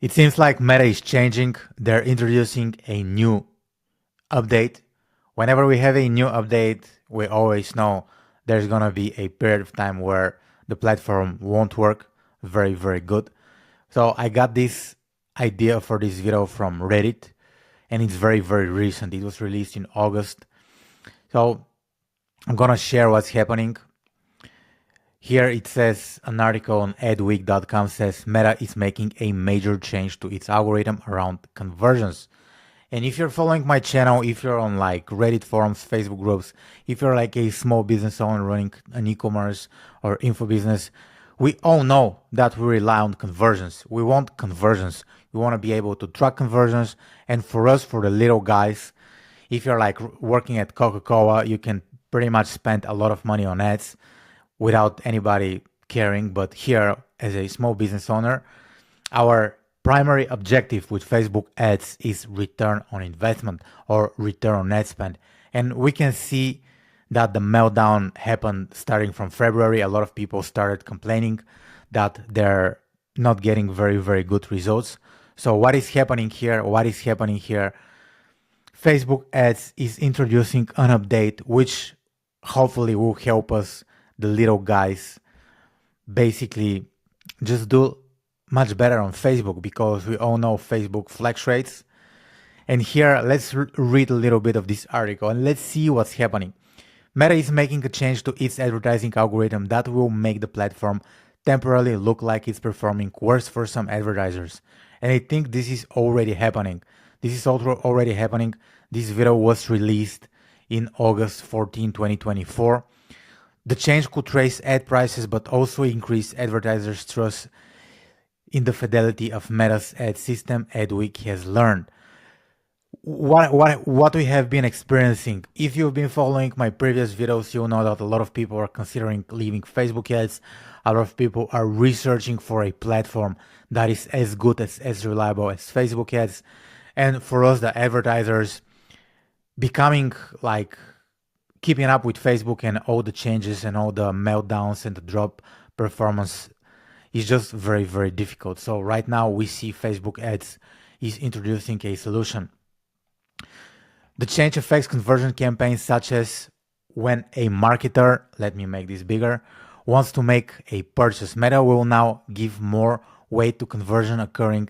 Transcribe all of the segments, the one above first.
It seems like Meta is changing. They're introducing a new update. Whenever we have a new update, we always know there's gonna be a period of time where the platform won't work very, very good. So I got this idea for this video from Reddit, and it's very, very recent. It was released in August. So I'm gonna share what's happening. Here it says, an article on adweek.com says Meta is making a major change to its algorithm around conversions. And if you're following my channel, if you're on like Reddit forums, Facebook groups, if you're like a small business owner running an e-commerce or info business, we all know that we rely on conversions. We want conversions. We want to be able to track conversions. And for us, for the little guys, if you're like working at Coca-Cola, you can pretty much spend a lot of money on ads without anybody caring. But here, as a small business owner, our primary objective with Facebook ads is return on investment or return on ad spend. And we can see that the meltdown happened starting from February. A lot of people started complaining that they're not getting very, very good results. So what is happening here? Facebook ads is introducing an update which hopefully will help us, the little guys, basically just do much better on Facebook, because we all know Facebook fluctuates. And here, let's read a little bit of this article and let's see what's happening. Meta is making a change to its advertising algorithm that will make the platform temporarily look like it's performing worse for some advertisers. And I think this is already happening. This video was released in August 14, 2024. The change could raise ad prices, but also increase advertisers' trust in the fidelity of Meta's ad system, Adweek has learned. What we have been experiencing. If you've been following my previous videos, you'll know that a lot of people are considering leaving Facebook ads. A lot of people are researching for a platform that is as good, as reliable as Facebook ads. And for us, the advertisers, becoming like keeping up with Facebook and all the changes and all the meltdowns and the drop performance is just very, very difficult. So right now we see Facebook ads is introducing a solution. The change affects conversion campaigns such as when a marketer, let me make this bigger, wants to make a purchase. Meta will now give more weight to conversion occurring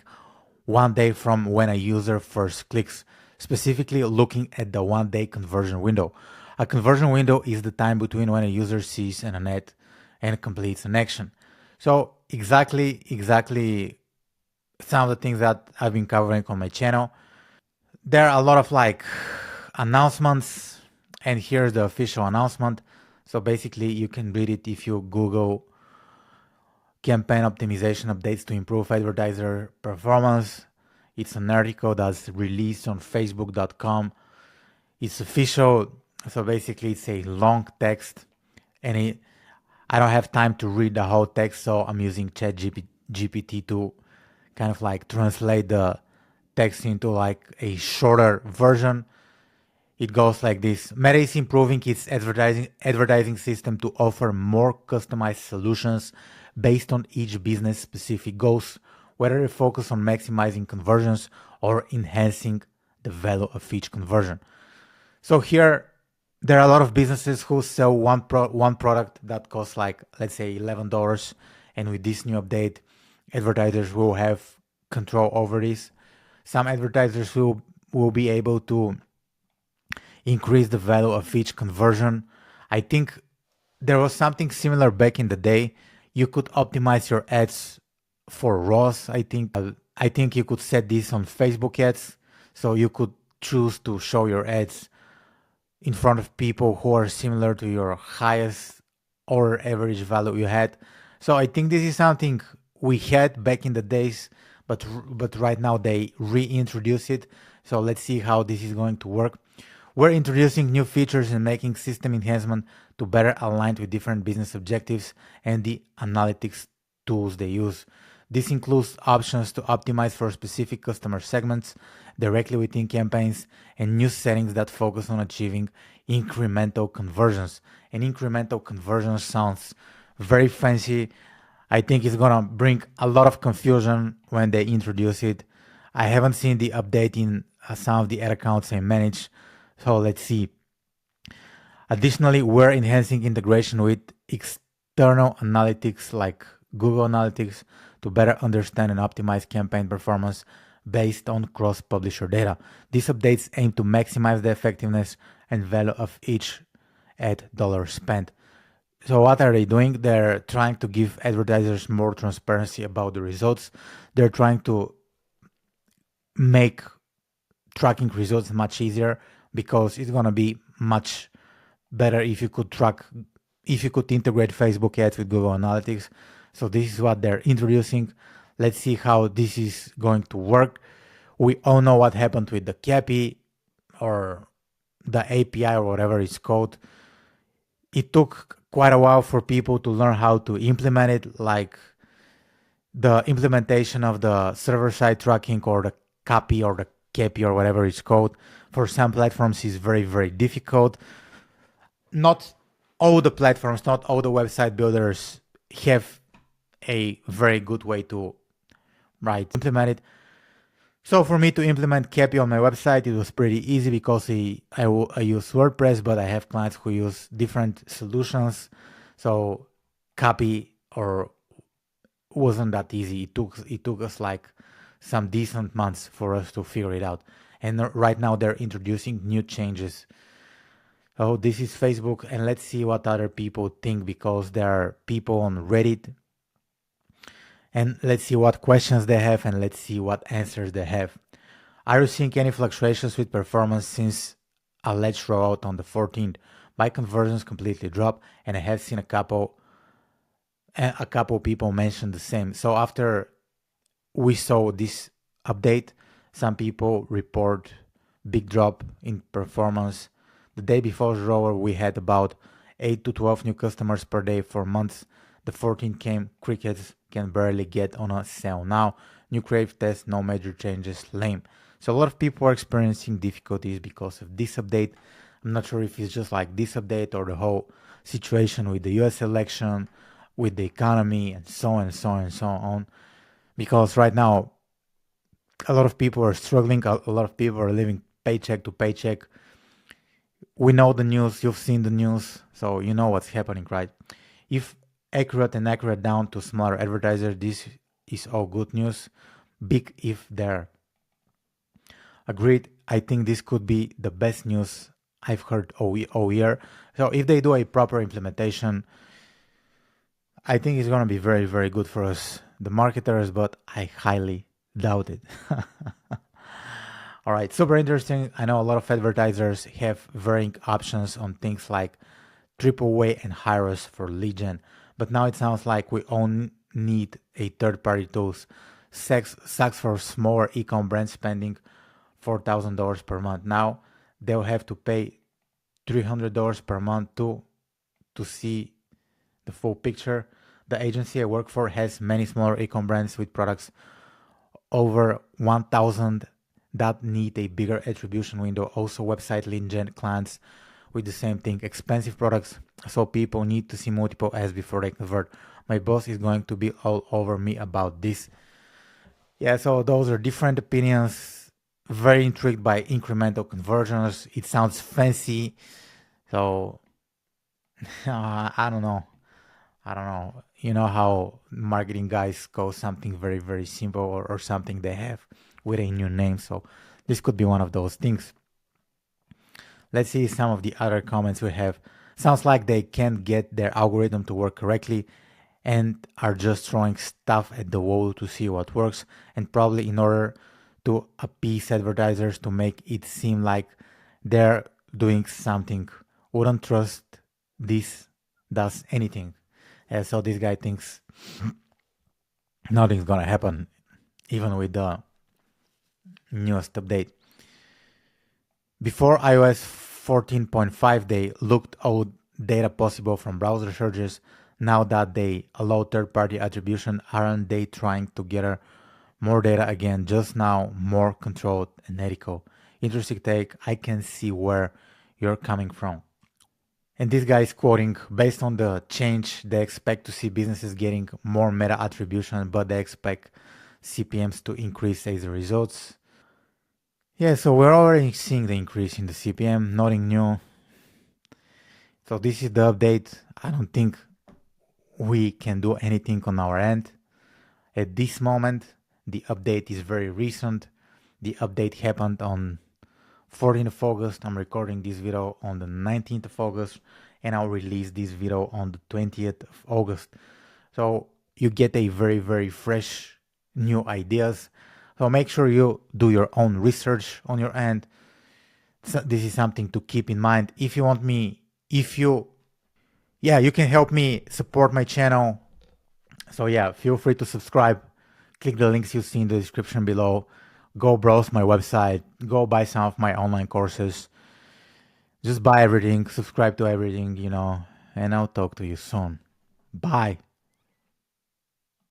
one day from when a user first clicks, specifically looking at the one-day conversion window. A conversion window is the time between when a user sees an ad and completes an action. So exactly some of the things that I've been covering on my channel. There are a lot of like announcements, and here's the official announcement. So basically you can read it if you Google campaign optimization updates to improve advertiser performance. It's an article that's released on facebook.com. It's official. So basically it's a long text, and I don't have time to read the whole text, so I'm using ChatGPT to kind of like translate the text into like a shorter version. It goes like this. Meta is improving its advertising system to offer more customized solutions based on each business specific goals, whether they focus on maximizing conversions or enhancing the value of each conversion. So here, there are a lot of businesses who sell one product that costs like, let's say, $11. And with this new update, advertisers will have control over this. Some advertisers will be able to increase the value of each conversion. I think there was something similar back in the day. You could optimize your ads for ROAS. I think you could set this on Facebook ads. So you could choose to show your ads in front of people who are similar to your highest or average value you had. So I think this is something we had back in the days, but right now they reintroduce it. So let's see how this is going to work. We're introducing new features and making system enhancement to better align with different business objectives and the analytics tools they use. This includes options to optimize for specific customer segments directly within campaigns and new settings that focus on achieving incremental conversions. And incremental conversion sounds very fancy. I think it's gonna bring a lot of confusion when they introduce it. I haven't seen the update in some of the ad accounts I manage, so let's see. Additionally, we're enhancing integration with external analytics like Google Analytics to better understand and optimize campaign performance based on cross-publisher data. These updates aim to maximize the effectiveness and value of each ad dollar spent. So what are they doing? They're trying to give advertisers more transparency about the results. They're trying to make tracking results much easier because it's gonna be much better if you could integrate Facebook ads with Google Analytics. So this is what they're introducing. Let's see how this is going to work. We all know what happened with the CAPI or the API or whatever it's called. It took quite a while for people to learn how to implement it, like the implementation of the server-side tracking or the CAPI or the CAPI or whatever it's called. For some platforms is very, very difficult. Not all the platforms, not all the website builders have a very good way to implement it. So for me to implement CAPI on my website, it was pretty easy because I use WordPress, but I have clients who use different solutions. So CAPI wasn't that easy. It took us like some decent months for us to figure it out. And right now they're introducing new changes. Oh, this is Facebook, and let's see what other people think, because there are people on Reddit, and let's see what questions they have, and let's see what answers they have. Are you seeing any fluctuations with performance since alleged rollout on the 14th? My conversions completely dropped, and I have seen a couple people mention the same. So after we saw this update, some people report big drop in performance. The day before the roller, we had about 8 to 12 new customers per day for months. The 14 came, crickets can barely get on a sale now. New creative test, no major changes, lame. So a lot of people are experiencing difficulties because of this update. I'm not sure if it's just like this update or the whole situation with the US election, with the economy, and so on and so on and so on. Because right now, a lot of people are struggling. A lot of people are living paycheck to paycheck. We know the news. You've seen the news, so you know what's happening, right? If accurate down to smaller advertisers, this is all good news. Big if they're agreed. I think this could be the best news I've heard all year. So if they do a proper implementation, I think it's going to be very, very good for us, the marketers, but I highly doubt it. All right, super interesting. I know a lot of advertisers have varying options on things like triple way and Hyros for lead gen, but now it sounds like we all need a third-party tools. Sucks for smaller e-com brands spending $4,000 per month. Now they'll have to pay $300 per month to see the full picture. The agency I work for has many smaller e-com brands with products over 1,000 that need a bigger attribution window. Also, website lead gen clients with the same thing, expensive products, so people need to see multiple ads before they convert. My boss is going to be all over me about this. Yeah, so those are different opinions. Very intrigued by incremental conversions. It sounds fancy, so I don't know. You know how marketing guys call something very, very simple or something they have with a new name. So this could be one of those things. Let's see some of the other comments we have. Sounds like they can't get their algorithm to work correctly and are just throwing stuff at the wall to see what works, and probably in order to appease advertisers to make it seem like they're doing something. Wouldn't trust this does anything. So this guy thinks nothing's gonna happen even with the newest update. Before iOS 14.5, they looked all data possible from browser searches. Now that they allow third-party attribution, aren't they trying to gather more data again, just now more controlled and ethical? Interesting take. I can see where you're coming from. And this guy is quoting, based on the change, they expect to see businesses getting more meta attribution, but they expect CPMs to increase as a result. Yeah, so we're already seeing the increase in the CPM, nothing new. So this is the update. I don't think we can do anything on our end. At this moment, the update is very recent. The update happened on 14th of August. I'm recording this video on the 19th of August, and I'll release this video on the 20th of August. So you get a very, very fresh new ideas. So make sure you do your own research on your end. So this is something to keep in mind. If you want me, you can help me support my channel. So yeah, feel free to subscribe. Click the links you see in the description below. Go browse my website. Go buy some of my online courses. Just buy everything, subscribe to everything, and I'll talk to you soon. Bye.